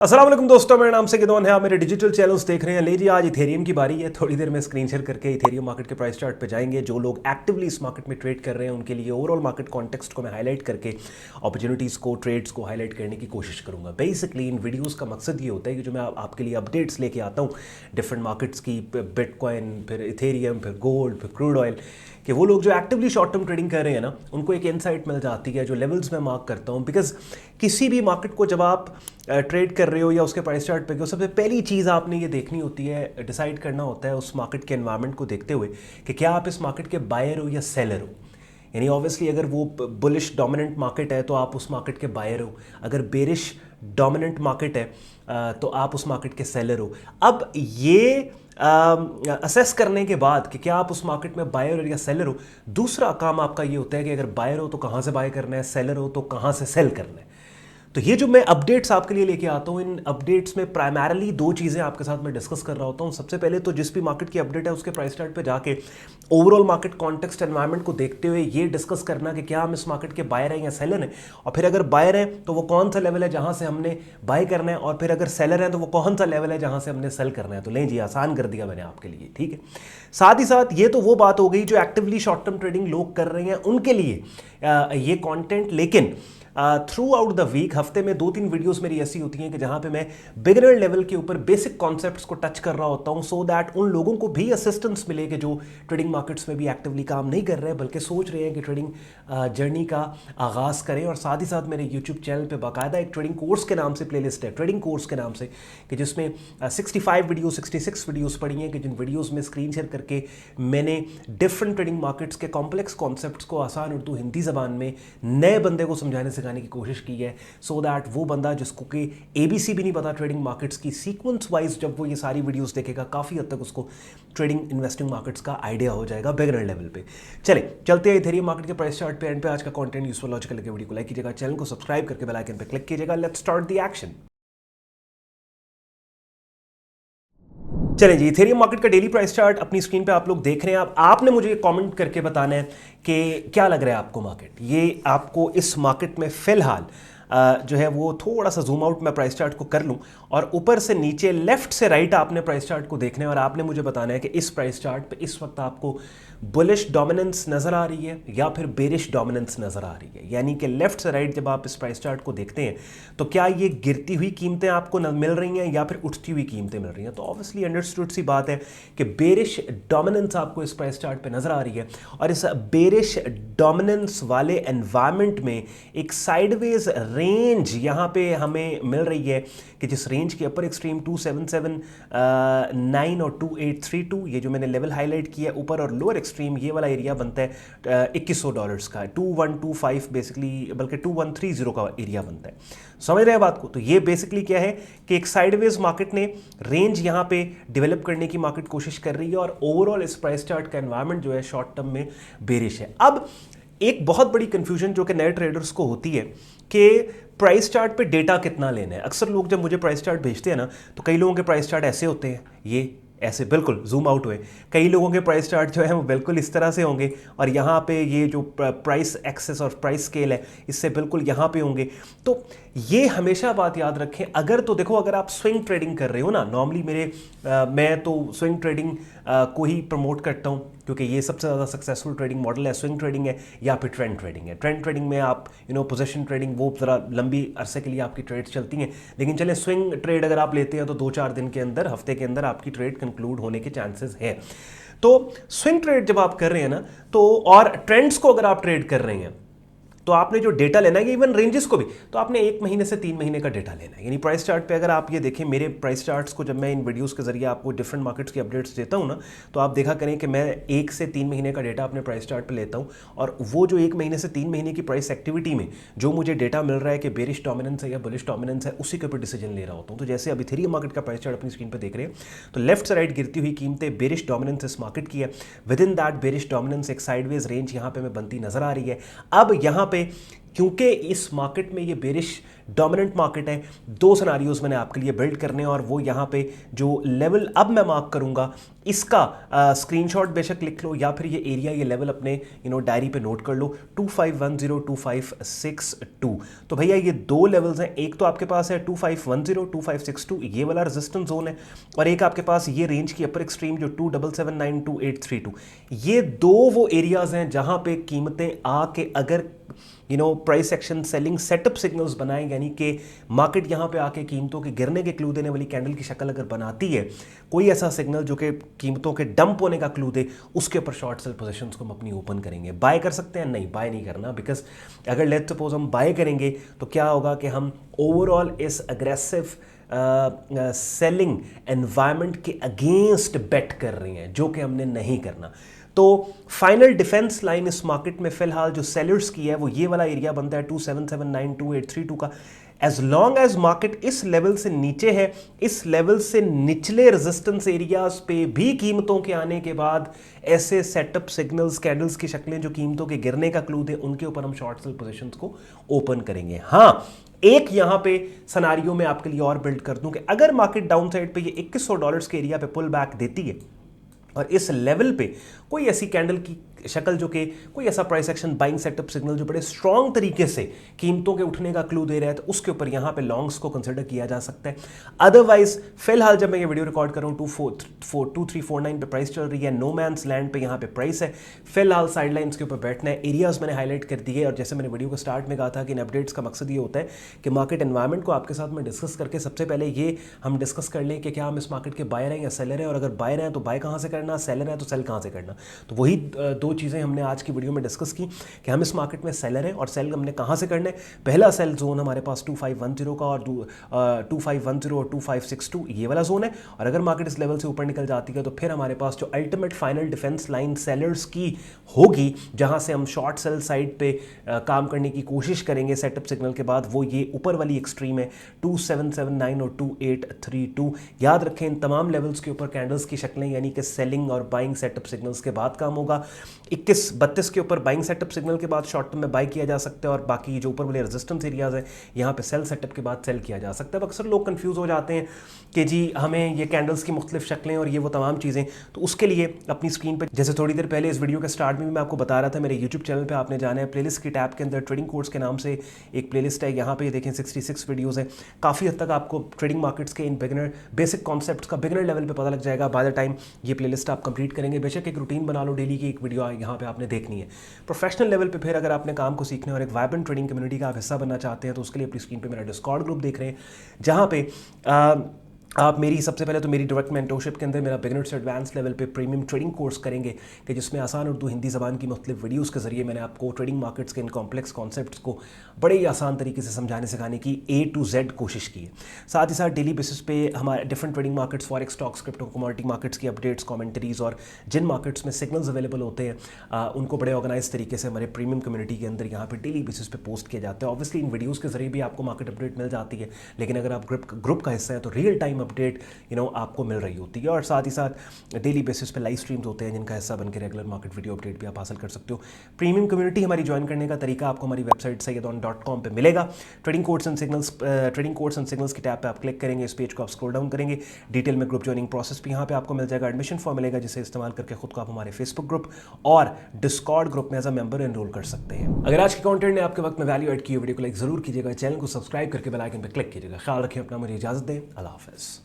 अस्सलाम वालेकुम दोस्तों, मेरा नाम से गिदौन है। आप मेरे डिजिटल चैनल्स देख रहे हैं। लीजिए, आज इथेरियम की बारी है। थोड़ी देर में स्क्रीन शेयर करके इथेरियम मार्केट के प्राइस चार्ट पे जाएंगे। जो लोग एक्टिवली इस मार्केट में ट्रेड कर रहे हैं उनके लिए ओवरऑल मार्केट कॉन्टेक्स्ट को मैं हाईलाइट करके अपॉर्चुनिटीज़ को, ट्रेड्स को हाईलाइट करने की कोशिश करूँगा। बेसिकली इन वीडियोज़ का मकसद ये होता है कि जो मैं आपके लिए अपडेट्स लेके आता हूँ डिफरेंट मार्केट्स की, बिटकॉइन, फिर इथेरियम, फिर गोल्ड, फिर क्रूड ऑयल, कि वो लोग जो एक्टिवली शॉर्ट टर्म ट्रेडिंग कर रहे हैं ना, उनको एक इनसाइट मिल जाती है जो लेवल्स में मार्क करता हूँ। बिकॉज किसी भी मार्केट को जब आप ट्रेड कर रहे हो या उसके प्राइस चार्ट पे गए हो, सबसे पहली चीज़ आपने ये देखनी होती है, डिसाइड करना होता है उस मार्केट के एनवायरनमेंट को देखते हुए कि क्या आप इस मार्केट के बायर हो या सेलर हो। यानी ऑब्वियसली अगर वो बुलिश डोमिनेंट मार्केट है तो आप उस मार्केट के बायर हो, अगर बेरिश डोमिनेंट मार्केट है तो आप उस मार्केट के सेलर हो। अब ये असेस करने के बाद कि क्या आप उस मार्केट में बायर हो या सेलर हो, दूसरा काम आपका ये होता है कि अगर बायर हो तो कहाँ से बाय करना है, सेलर हो तो कहाँ से सेल करना है। तो ये जो मैं अपडेट्स आपके लिए लेके आता हूँ, इन अपडेट्स में प्राइमरली दो चीज़ें आपके साथ मैं डिस्कस कर रहा होता हूँ। सबसे पहले तो जिस भी मार्केट की अपडेट है उसके प्राइस चार्ट पे जाके ओवरऑल मार्केट कॉन्टेक्स्ट एनवायरनमेंट को देखते हुए ये डिस्कस करना कि क्या हम इस मार्केट के बायर हैं या सेलर हैं, और फिर अगर बायर हैं तो वो कौन सा लेवल है जहाँ से हमने बाय करना है, और फिर अगर सेलर हैं तो वो कौन सा लेवल है जहाँ से हमने सेल करना है। तो लें जी, आसान कर दिया मैंने आपके लिए, ठीक है। साथ ही साथ ये तो वो बात हो गई जो एक्टिवली शॉर्ट टर्म ट्रेडिंग लोग कर रहे हैं उनके लिए ये कॉन्टेंट। लेकिन थ्रू आउट द वीक, हफ्ते में 2-3 वीडियोस मेरी ऐसी होती हैं कि जहां पे मैं बिगिनर लेवल के ऊपर बेसिक कॉन्सेप्ट्स को टच कर रहा होता हूं, सो दैट उन लोगों को भी असिस्टेंस मिले कि जो ट्रेडिंग मार्केट्स में भी एक्टिवली काम नहीं कर रहे हैं बल्कि सोच रहे हैं कि ट्रेडिंग जर्नी का आगाज़ करें। और साथ ही साथ मेरे यूट्यूब चैनल पर बाकायदा एक ट्रेडिंग कोर्स के नाम से प्लेलिस्ट है, ट्रेडिंग कोर्स के नाम से, कि जिसमें 65 वीडियो, 66 वीडियोज़ पड़ी हैं, कि जिन वीडियोज़ में स्क्रीन शेयर करके मैंने डिफरेंट ट्रेडिंग मार्केट्स के कॉम्प्लेक्स कॉन्सेप्ट्स को आसान उर्दू हिंदी ज़बान में नए बंदे को समझाने सिखाने की कोशिश की है, सो दैट वो बंदा जिसको कि एबीसी भी नहीं पता ट्रेडिंग मार्केट्स की, सीक्वेंस वाइज जब वो ये सारी वीडियोस देखेगा काफ़ी हद तक उसको ट्रेडिंग इन्वेस्टिंग मार्केट्स का आइडिया हो जाएगा बिगिनर लेवल पे। चलते हैं इथेरियम मार्केट के प्राइस चार्ट पे। एंड पे आज का कंटेंट यूजफुल लॉजिकल लगे, वीडियो को लाइक कीजिएगा, चैनल को सब्सक्राइब करके बेल आइकन पे क्लिक कीजिएगा। Let's start the action. चलें जी, इथेरियम मार्केट का डेली प्राइस चार्ट अपनी स्क्रीन पे आप लोग देख रहे हैं। अब आपने मुझे कमेंट करके बताना है कि क्या लग रहा है आपको मार्केट। ये आपको इस मार्केट में फिलहाल जो है वो थोड़ा सा जूम आउट मैं प्राइस चार्ट को कर लूं और ऊपर से नीचे, लेफ्ट से राइट आपने प्राइस चार्ट को देखना है और आपने मुझे बताना है कि इस प्राइस चार्ट पे इस वक्त आपको बुलिश डोमिनेंस नज़र आ रही है या फिर बेरिश डोमिनेंस नज़र आ रही है। यानी कि लेफ्ट से राइट जब आप इस प्राइस चार्ट को देखते हैं तो क्या ये गिरती हुई कीमतें आपको मिल रही हैं या फिर उठती हुई कीमतें मिल रही हैं। तो ऑब्वियसली अंडरस्टूड सी बात है कि बेरिश डोमिनेंस आपको इस प्राइस चार्ट पे नज़र आ रही है, और इस बेरिश डोमिनेंस वाले एनवायरनमेंट में एक साइडवेज रेंज यहाँ पे हमें मिल रही है कि जिस रेंज के अपर एक्सट्रीम 2779 और 2832, ये जो मैंने लेवल हाईलाइट किया ऊपर, और लोअर एक्सट्रीम ये वाला एरिया बनता है $2100 का, 2125 बेसिकली, बल्कि 2130 का एरिया बनता है। समझ रहे हैं बात को। तो ये बेसिकली क्या है कि एक साइडवेज मार्केट ने रेंज यहाँ पे डेवलप करने की मार्केट कोशिश कर रही है, और ओवरऑल इस प्राइस चार्ट का एनवायरनमेंट जो है शॉर्ट टर्म में बेरिश है। अब एक बहुत बड़ी कंफ्यूजन जो कि नए ट्रेडर्स को होती है कि प्राइस चार्ट पे डेटा कितना लेना है। अक्सर लोग जब मुझे प्राइस चार्ट भेजते हैं ना, तो कई लोगों के प्राइस चार्ट ऐसे होते हैं, ये ऐसे बिल्कुल जूम आउट हुए। कई लोगों के प्राइस चार्ट जो है वो बिल्कुल इस तरह से होंगे, और यहाँ पे ये जो प्राइस एक्सेस और प्राइस स्केल है इससे बिल्कुल यहाँ पे होंगे। तो ये हमेशा बात याद रखें। अगर तो देखो, अगर आप स्विंग ट्रेडिंग कर रहे हो ना, नॉर्मली मैं तो स्विंग ट्रेडिंग को ही प्रमोट करता हूँ क्योंकि ये सबसे ज़्यादा सक्सेसफुल ट्रेडिंग मॉडल है। स्विंग ट्रेडिंग है या फिर ट्रेंड ट्रेडिंग है। ट्रेंड ट्रेडिंग में आप पोजीशन ट्रेडिंग, वो ज़रा लंबी अरसे के लिए आपकी ट्रेड्स चलती हैं, लेकिन चलें स्विंग ट्रेड अगर आप लेते हैं तो 2-4 दिन के अंदर, हफ्ते के अंदर आपकी ट्रेड कंक्लूड होने के चांसेस हैं। तो स्विंग ट्रेड जब आप कर रहे हैं ना, तो और ट्रेंड्स को अगर आप ट्रेड कर रहे हैं तो आपने जो डेटा लेना है, इवन रेंजेस को भी, तो आपने 1 महीने से 3 महीने का डेटा लेना है। यानी प्राइस चार्ट पे अगर आप ये देखें, मेरे प्राइस चार्ट्स को जब मैं इन वीडियोस के जरिए आपको डिफरेंट मार्केट्स की अपडेट्स देता हूँ ना, तो आप देखा करें कि मैं 1 से 3 महीने का डेटा अपने प्राइस चार्ट पे लेता हूँ, और वो जो 1 महीने से 3 महीने की प्राइस एक्टिविटी में जो मुझे डेटा मिल रहा है कि बेरिश डोमिनेंस है या बुलिश डोमिनेंस है, उसी के ऊपर डिसीजन ले रहा होता हूँ। तो जैसे अभी इथेरियम मार्केट का प्राइस चार्ट अपनी स्क्रीन पर देख रहे हैं, तो लेफ्ट से राइट गिरती हुई कीमतें, बेरिश डोमिनेंस इस मार्केट की है। With in that bearish dominance एक साइडवेज रेंज यहाँ पे में बनती नजर आ रही है। अब यहाँ पे क्योंकि इस मार्केट में ये बेरिश डोमिनेंट मार्केट है। दो सिनारियोज मैंने आपके लिए बिल्ड करने हैं और वो यहाँ पे जो लेवल अब मैं मार्क करूँगा इसका स्क्रीनशॉट बेशक लिख लो या फिर ये एरिया ये लेवल अपने डायरी पे नोट कर लो 2510 2562। तो भैया ये दो लेवल्स हैं, एक तो आपके पास है 2510 2562 ये वाला रेजिस्टेंस जोन है और एक आपके पास ये रेंज की अपर एक्सट्रीम जो 2779 2832। ये दो वो एरियाज हैं जहां पे कीमतें आके अगर price action selling setup signals बनाए, यानी कि मार्केट यहां पे आके कीमतों के गिरने के क्लू देने वाली कैंडल की शक्ल अगर बनाती है, कोई ऐसा सिग्नल जो कि कीमतों के डंप होने का क्लू दे, उसके ऊपर शॉर्ट सेल पोजीशंस को हम अपनी ओपन करेंगे। बाय कर सकते हैं? नहीं, बाय नहीं करना, बिकॉज अगर लेट्स सपोज हम बाय करेंगे तो क्या होगा कि हम ओवरऑल इस अग्रेसिव सेलिंग एनवायरनमेंट के अगेंस्ट बेट कर रहे हैं, जो कि हमने नहीं करना। तो फाइनल डिफेंस लाइन इस मार्केट में फिलहाल जो सेलर्स की है वो ये वाला एरिया बनता है 2779 2832 का। एज लॉन्ग एज मार्केट इस लेवल से नीचे है, इस लेवल से निचले रेजिस्टेंस एरियाज पे भी कीमतों के आने के बाद ऐसे सेटअप सिग्नल्स कैंडल्स की शक्लें जो कीमतों के गिरने का क्लू दे, उनके ऊपर हम शॉर्ट सेल पोजीशंस को ओपन करेंगे। हाँ, एक यहां पे सिनेरियो में आपके लिए और बिल्ड कर दूं कि अगर मार्केट डाउन साइड पे ये $2100 के एरिया पे पुल बैक देती है और इस लेवल पे कोई ऐसी कैंडल की शक्ल जो कि कोई ऐसा price action buying setup signal जो बड़े स्ट्रॉन्ग तरीके से कीमतों के उठने का क्लू दे रहा है, तो उसके ऊपर यहां पे लॉन्ग्स को कंसिडर किया जा सकता है। अदरवाइज फिलहाल जब मैं ये वीडियो रिकॉर्ड कर रहा हूँ 2349 पे प्राइस चल रही है, नो मैंस लैंड पे यहां पे प्राइस है। फिलहाल साइडलाइंस के ऊपर बैठना है। एरियाज मैंने हाईलाइट कर दिए और जैसे मैंने वीडियो को स्टार्ट में कहा था कि इन अपडेट्स का मकसद ये होता है कि मार्केट एनवायरमेंट को आपके साथ में डिस्कस करके सबसे पहले ये हम डिस्कस कर लें कि क्या हम इस मार्केट के बायर हैं या सेलर हैं, और अगर बायर हैं तो बाय कहाँ से करना, सेलर हैं तो सेल कहाँ से करना। तो वही दो चीज़ें हमने आज वीडियो में डिस्कस की कि हम इस मार्केट में सेलर हैं और सेल हमने कहां से करना है। पहला सेल जोन हमारे पास 2510 का और 2510 और 2562 ये वाला जोन है, और अगर मार्केट इस लेवल से ऊपर निकल जाती है तो फिर हमारे पास जो ultimate final defence line sellers की होगी, जहां से हम शॉर्ट सेल साइड पे काम करने की कोशिश करेंगे सेटअप सिग्नल के बाद, वो ये ऊपर वाली एक्सट्रीम है 2779 और 2832। याद रखें इन तमाम लेवल्स के ऊपर कैंडल्स की शक्लें यानी कि सेलिंग और बाइंग सेटअप सिग्नल्स के बाद काम होगा। 21-32 के ऊपर बाइंग सेटअप सिग्नल के बाद शॉर्ट टर्म में बाय किया जा सकता है और बाकी जो ऊपर वाले रेजिस्टेंस एरियाज हैं यहाँ पे सेल सेटअप के बाद सेल किया जा सकता है। अक्सर लोग कंफ्यूज हो जाते हैं कि जी हमें ये कैंडल्स की मुख्तलिफ शक्लें और ये वो तमाम चीज़ें, तो उसके लिए अपनी स्क्रीन पर जैसे थोड़ी देर पहले इस वीडियो के स्टार्ट में भी मैं आपको बता रहा था, मेरे यूट्यूब चैनल पर आपने जाना है प्लेलिस्ट की टैब के अंदर ट्रेडिंग कोर्स के नाम से एक प्लेलिस्ट है, यहाँ पे देखें 66 वीडियोज़ हैं। काफ़ी हद तक आपको ट्रेडिंग मार्केट्स के इन बिगिनर बेसिक कॉन्सेप्ट्स का बिगिनर लेवल पर पता लग जाएगा बाय द टाइम ये प्लेलिस्ट आप कंप्लीट करेंगे। बेशक एक रूटीन बना लो, डेली की एक वीडियो यहाँ पे आपने देखनी है। प्रोफेशनल लेवल पे फिर अगर आपने काम को सीखना है और एक वाइब्रेंट ट्रेडिंग कम्युनिटी का आप हिस्सा बनना चाहते हैं तो उसके लिए अपनी स्क्रीन पे मेरा डिस्कॉर्ड ग्रुप देख रहे हैं, जहाँ पे आप मेरी सबसे पहले तो मेरी डायरेक्ट मेंटरशिप के अंदर मेरा बिगिनर से एडवांस लेवल पे प्रीमियम ट्रेडिंग कोर्स करेंगे कि जिसमें आसान उर्दू हिंदी ज़बान की मुख्तलिफ वीडियोज़ के जरिए मैंने आपको ट्रेडिंग मार्केट्स के इन कॉम्प्लेक्स कॉन्सेप्ट्स को बड़े ही आसान तरीके से समझाने सिखाने की A to Z कोशिश की है। साथ ही साथ डेली बेसिस पे हमारे different trading markets, forex, stocks, crypto, commodity markets की अपडेट्स, कॉमेंटरीज और जिन मार्केट्स में सिग्नल्स अवेलेबल होते हैं उनको बड़े ऑर्गेनाइज तरीके से हमारे प्रीमियम कम्युनिटी के अंदर यहाँ पर डेली बेसिस पे पोस्ट किया जाता है। ऑब्वियसली इन वीडियोज़ के जरिए भी आपको मार्केट अपडेट मिल जाती है, लेकिन अगर आप ग्रुप का हिस्सा है तो रियल टाइम अपडेट आपको मिल रही होती है। और साथ ही साथ डेली बेसिस पे लाइव स्ट्रीम्स होते हैं जिनका हिस्सा बनकर रेगुलर मार्केट वीडियो अपडेट भी आप हासिल कर सकते हो। प्रीमियम कम्युनिटी हमारी ज्वाइन करने का तरीका आपको हमारी वेबसाइट sayyadon.com पे मिलेगा। ट्रेडिंग कोर्स एंड सिग्नल्स की टैब पे आप क्लिक करेंगे, इस पेज को आप स्क्रॉल डाउन करेंगे, डिटेल में ग्रुप ज्वाइनिंग प्रोसेस भी यहाँ पे आपको मिल जाएगा। एडमिशन फॉर्म मिलेगा जिसे इस्तेमाल करके खुद को आप हमारे फेसबुक ग्रुप और डिस्कॉर्ड ग्रुप में एज अ मेंबर एनरोल कर सकते हैं। अगर आज के कंटेंट ने आपके वक्त में वैल्यू ऐड की, वीडियो को लाइक जरूर कीजिएगा, चैनल को सब्सक्राइब करके बेल आइकन पर क्लिक कीजिएगा। ख्याल रखें अपना, मुझे इजाजत दें, अल्लाह हाफिज़।